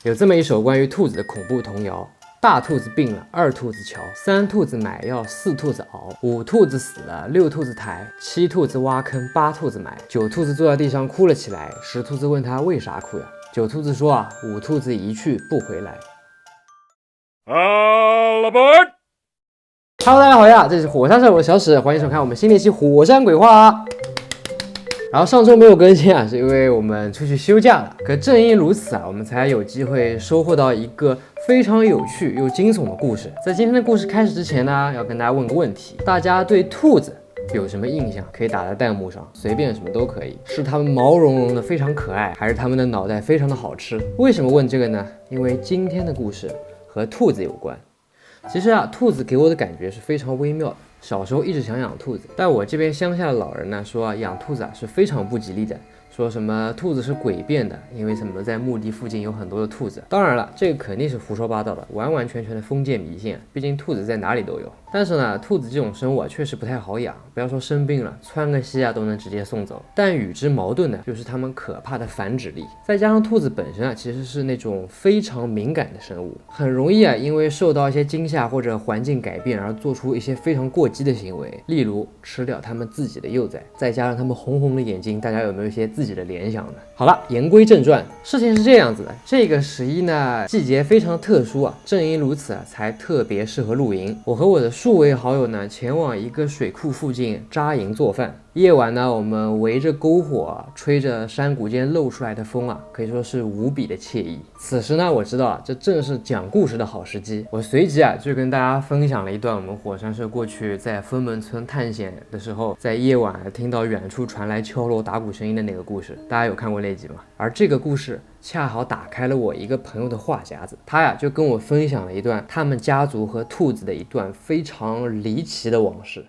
有这么一首关于兔子的恐怖童谣：大兔子病了，二兔子瞧，三兔子买药，四兔子熬，五兔子死了，六兔子抬，七兔子挖坑，八兔子埋，九兔子坐在地上哭了起来。十兔子问他为啥哭呀？九兔子说五兔子一去不回来。Hello， 大家好呀，这是火山社，我是小史，欢迎收看我们新的一期火山鬼话。然后上周没有更新是因为我们出去休假了。可正因如此我们才有机会收获到一个非常有趣又惊悚的故事。在今天的故事开始之前呢，要跟大家问个问题：大家对兔子有什么印象？可以打在弹幕上，随便什么都可以。是它们毛茸茸的非常可爱，还是它们的脑袋非常的好吃？为什么问这个呢？因为今天的故事和兔子有关。其实兔子给我的感觉是非常微妙的。小时候一直想养兔子，但我这边乡下的老人呢说养兔子是非常不吉利的，说什么兔子是诡辩的，因为什么在墓地附近有很多的兔子。当然了，这个肯定是胡说八道的，完完全全的封建迷信，毕竟兔子在哪里都有。但是呢，兔子这种生物确实不太好养，不要说生病了，窜个稀都能直接送走。但与之矛盾的就是它们可怕的繁殖力，再加上兔子本身其实是那种非常敏感的生物，很容易因为受到一些惊吓或者环境改变而做出一些非常过激的行为，例如吃掉它们自己的幼崽，再加上它们红红的眼睛，大家有没有一些自己的联想呢？好了，言归正传，事情是这样子的，这个11呢季节非常特殊正因如此才特别适合露营。我和我的数位好友呢前往一个水库附近扎营做饭。夜晚呢，我们围着篝火，吹着山谷间露出来的风可以说是无比的惬意。此时呢，我知道这正是讲故事的好时机。我随即就跟大家分享了一段我们火山社过去在分门村探险的时候，在夜晚听到远处传来敲锣打鼓声音的那个故事。大家有看过那集吗？而这个故事恰好打开了我一个朋友的话匣子，他就跟我分享了一段他们家族和兔子的一段非常离奇的往事。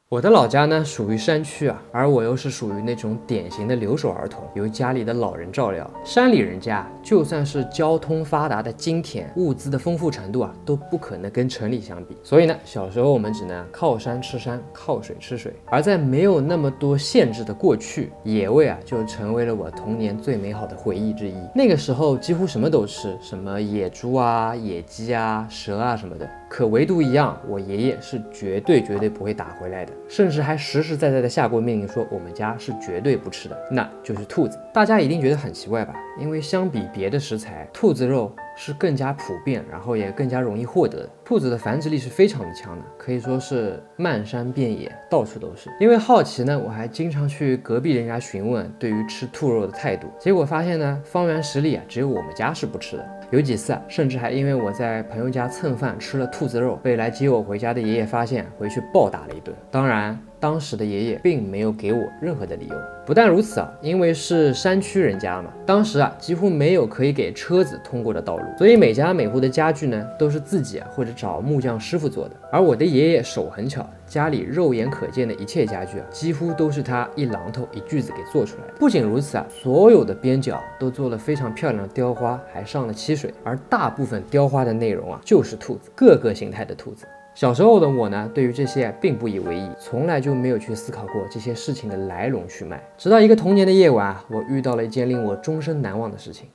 我的老家呢属于山区而我又是属于那种典型的留守儿童，由家里的老人照料。山里人家就算是交通发达的今天，物资的丰富程度都不可能跟城里相比。所以呢，小时候我们只能靠山吃山，靠水吃水。而在没有那么多限制的过去，野味就成为了我童年最美好的回忆之一。那个时候几乎什么都吃，什么野猪野鸡蛇什么的。可唯独一样，我爷爷是绝对不会打回来的，甚至还实实在在的下过命令说我们家是绝对不吃的，那就是兔子。大家一定觉得很奇怪吧？因为相比别的食材，兔子肉是更加普遍，然后也更加容易获得的。兔子的繁殖力是非常的强的，可以说是漫山遍野，到处都是。因为好奇呢，我还经常去隔壁人家询问对于吃兔肉的态度，结果发现呢，方圆10里只有我们家是不吃的。有几次甚至还因为我在朋友家蹭饭吃了兔子肉，被来接我回家的爷爷发现，回去暴打了一顿。当然当时的爷爷并没有给我任何的理由。不但如此因为是山区人家嘛，当时几乎没有可以给车子通过的道路，所以每家每户的家具呢都是自己或者找木匠师傅做的。而我的爷爷手很巧，家里肉眼可见的一切家具几乎都是他一榔头一锯子给做出来的。不仅如此所有的边角都做了非常漂亮的雕花，还上了漆水，而大部分雕花的内容就是兔子，各个形态的兔子。小时候的我呢，对于这些并不以为意，从来就没有去思考过这些事情的来龙去脉。直到一个童年的夜晚我遇到了一件令我终身难忘的事情。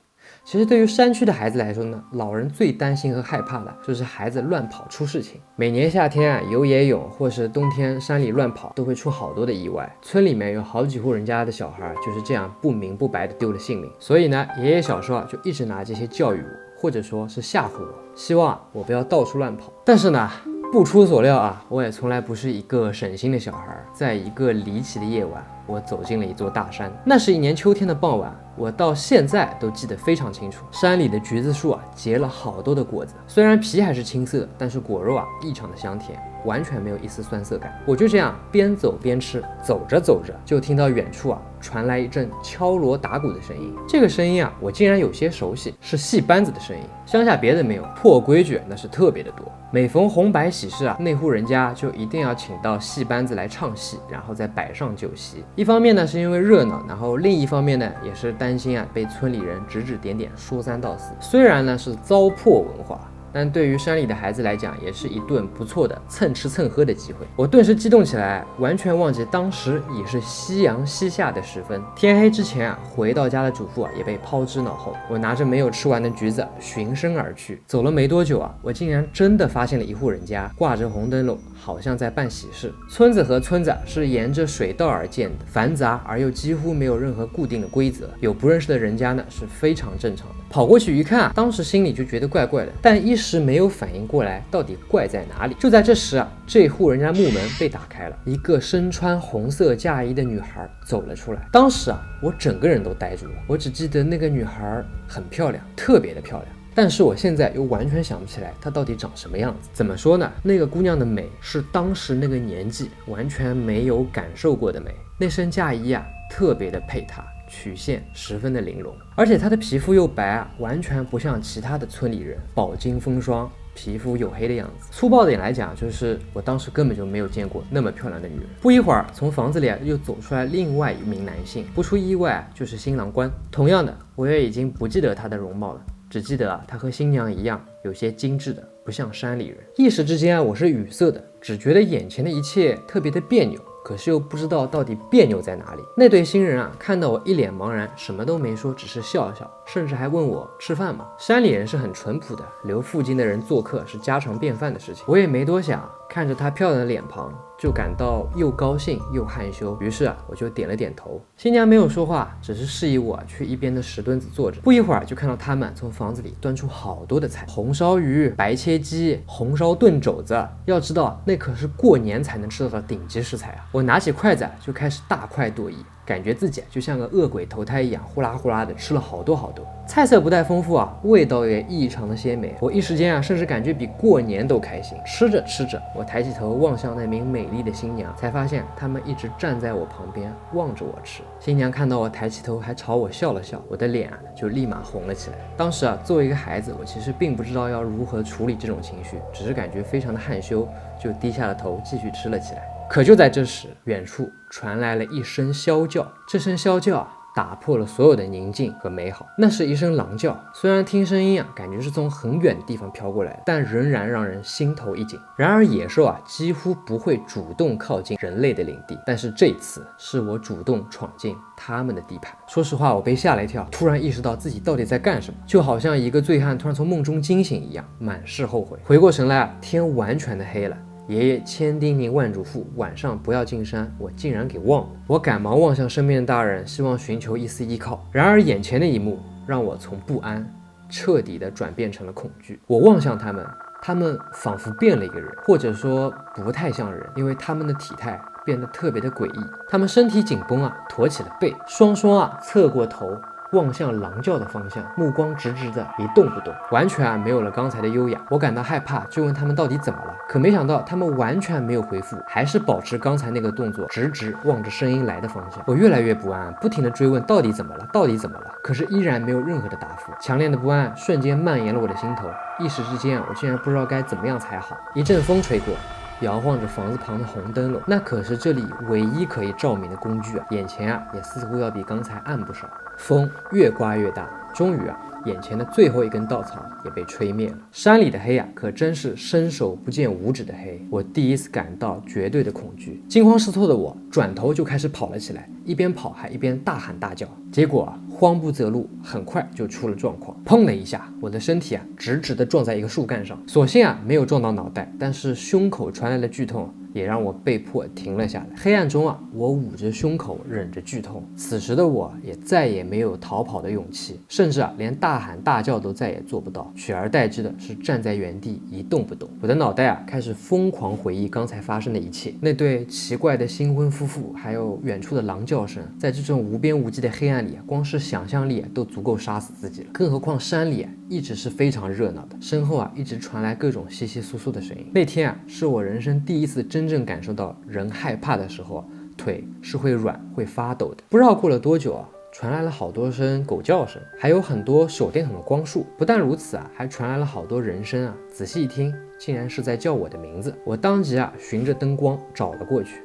其实对于山区的孩子来说呢，老人最担心和害怕的就是孩子乱跑出事情。每年夏天游野泳或是冬天山里乱跑都会出好多的意外，村里面有好几户人家的小孩就是这样不明不白的丢了性命。所以呢，爷爷小时候就一直拿这些教育我，或者说是吓唬我，希望我不要到处乱跑。但是呢，不出所料我也从来不是一个省心的小孩。在一个离奇的夜晚，我走进了一座大山。那是一年秋天的傍晚，我到现在都记得非常清楚。山里的橘子树结了好多的果子，虽然皮还是青色，但是果肉异常的香甜，完全没有一丝酸涩感。我就这样边走边吃，走着走着就听到远处传来一阵敲锣打鼓的声音。这个声音我竟然有些熟悉，是戏班子的声音。乡下别的没有，破规矩那是特别的多。每逢红白喜事那户人家就一定要请到戏班子来唱戏，然后再摆上酒席。一方面呢是因为热闹，然后另一方面呢也是担心被村里人指指点点说三道四。虽然呢是糟粕文化，但对于山里的孩子来讲，也是一顿不错的蹭吃蹭喝的机会。我顿时激动起来，完全忘记当时已是夕阳西下的时分。天黑之前回到家的嘱咐也被抛之脑后。我拿着没有吃完的橘子循声而去，走了没多久我竟然真的发现了一户人家挂着红灯笼，好像在办喜事。村子和村子是沿着水道而建的，繁杂而又几乎没有任何固定的规则，有不认识的人家呢是非常正常的。跑过去一看当时心里就觉得怪怪的，但一时没有反应过来到底怪在哪里。就在这时这户人家木门被打开了，一个身穿红色嫁衣的女孩走了出来。当时我整个人都呆住了，我只记得那个女孩很漂亮，特别的漂亮。但是我现在又完全想不起来她到底长什么样子。怎么说呢？那个姑娘的美是当时那个年纪完全没有感受过的美。那身嫁衣特别的配她，曲线十分的玲珑，而且她的皮肤又白完全不像其他的村里人饱经风霜，皮肤黝黑的样子。粗暴点来讲，就是我当时根本就没有见过那么漂亮的女人。不一会儿，从房子里又走出来另外一名男性，不出意外就是新郎官。同样的，我也已经不记得他的容貌了，只记得他和新娘一样，有些精致的，不像山里人。一时之间我是语塞的，只觉得眼前的一切特别的别扭，可是又不知道到底别扭在哪里。那对新人看到我一脸茫然，什么都没说，只是笑了笑，甚至还问我吃饭吗？山里人是很淳朴的，留附近的人做客是家常便饭的事情。我也没多想，看着她漂亮的脸庞，就感到又高兴又害羞，于是我就点了点头。新娘没有说话，只是示意我去一边的石墩子坐着。不一会儿就看到他们从房子里端出好多的菜，红烧鱼、白切鸡、红烧炖肘子，要知道那可是过年才能吃到的顶级食材我拿起筷子就开始大快朵颐，感觉自己就像个恶鬼投胎一样，呼啦呼啦的吃了好多好多。菜色不但丰富味道也异常的鲜美。我一时间甚至感觉比过年都开心。吃着吃着，我抬起头望向那名美丽的新娘，才发现他们一直站在我旁边望着我吃。新娘看到我抬起头，还朝我笑了笑，我的脸就立马红了起来。当时作为一个孩子，我其实并不知道要如何处理这种情绪，只是感觉非常的害羞，就低下了头继续吃了起来。可就在这时，远处传来了一声啸叫，这声啸叫打破了所有的宁静和美好。那是一声狼叫，虽然听声音感觉是从很远的地方飘过来的，但仍然让人心头一紧。然而野兽几乎不会主动靠近人类的领地，但是这次是我主动闯进他们的地盘。说实话，我被吓了一跳，突然意识到自己到底在干什么，就好像一个醉汉突然从梦中惊醒一样，满是后悔。回过神来天完全的黑了。爷爷千叮咛万嘱咐，晚上不要进山，我竟然给忘了。我赶忙望向身边的大人，希望寻求一丝依靠。然而眼前的一幕让我从不安彻底的转变成了恐惧。我望向他们，他们仿佛变了一个人，或者说不太像人，因为他们的体态变得特别的诡异。他们身体紧绷驼起了背，双双侧过头望向狼叫的方向，目光直直的一动不动，完全没有了刚才的优雅。我感到害怕，就问他们到底怎么了，可没想到他们完全没有回复，还是保持刚才那个动作，直直望着声音来的方向。我越来越不安，不停的追问到底怎么了，到底怎么了，可是依然没有任何的答复。强烈的不安瞬间蔓延了我的心头，一时之间我竟然不知道该怎么样才好。一阵风吹过，摇晃着房子旁的红灯笼，那可是这里唯一可以照明的工具眼前也似乎要比刚才暗不少。风越刮越大，终于眼前的最后一根稻草也被吹灭了。山里的黑可真是伸手不见五指的黑。我第一次感到绝对的恐惧，惊慌失措的我转头就开始跑了起来，一边跑还一边大喊大叫。结果慌不择路，很快就出了状况。砰的一下，我的身体直直的撞在一个树干上，所幸没有撞到脑袋，但是胸口传来的剧痛也让我被迫停了下来。黑暗中我捂着胸口忍着剧痛。此时的我也再也没有逃跑的勇气，甚至连大喊大叫都再也做不到，取而代之的是站在原地一动不动。我的脑袋开始疯狂回忆刚才发生的一切，那对奇怪的新婚夫妇，还有远处的狼叫声。在这种无边无际的黑暗里，光是想象力都足够杀死自己了，更何况山里一直是非常热闹的，身后一直传来各种窸窸窣窣的声音。那天是我人生第一次真正感受到人害怕的时候腿是会软会发抖的。不知道过了多久传来了好多声狗叫声，还有很多手电筒的光束。不但如此还传来了好多人声仔细一听，竟然是在叫我的名字。我当即循着灯光找了过去，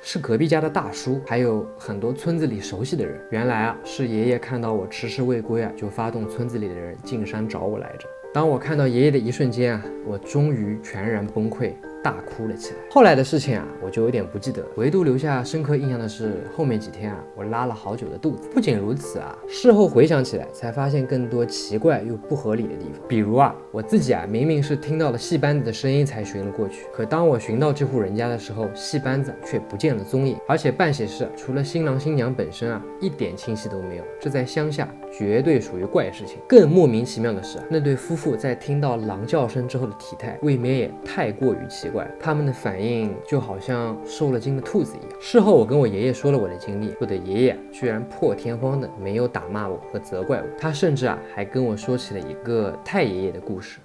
是隔壁家的大叔，还有很多村子里熟悉的人。原来是爷爷看到我迟迟未归就发动村子里的人进山找我来着。当我看到爷爷的一瞬间啊，我终于全然崩溃，大哭了起来。后来的事情啊，我就有点不记得，唯独留下深刻印象的是后面几天啊，我拉了好久的肚子。不仅如此啊，事后回想起来，才发现更多奇怪又不合理的地方。比如啊，我自己啊，明明是听到了戏班子的声音才寻了过去，可当我寻到这户人家的时候，戏班子却不见了踪影，而且办喜事除了新郎新娘本身啊，一点亲戚都没有，这在乡下绝对属于怪事情。更莫名其妙的是，那对夫妇在听到狼叫声之后的体态，未免也太过于奇怪，他们的反应就好像受了惊的兔子一样。事后我跟我爷爷说了我的经历，我的爷爷居然破天荒的没有打骂我和责怪我，他甚至还跟我说起了一个太爷爷的故事。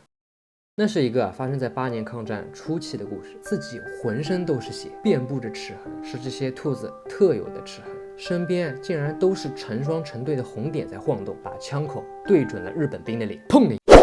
那是一个发生在8年抗战初期的故事，自己浑身都是血，遍布着齿痕，是这些兔子特有的齿痕，身边竟然都是成双成对的红点在晃动，把枪口对准了日本兵的脸，砰的一下，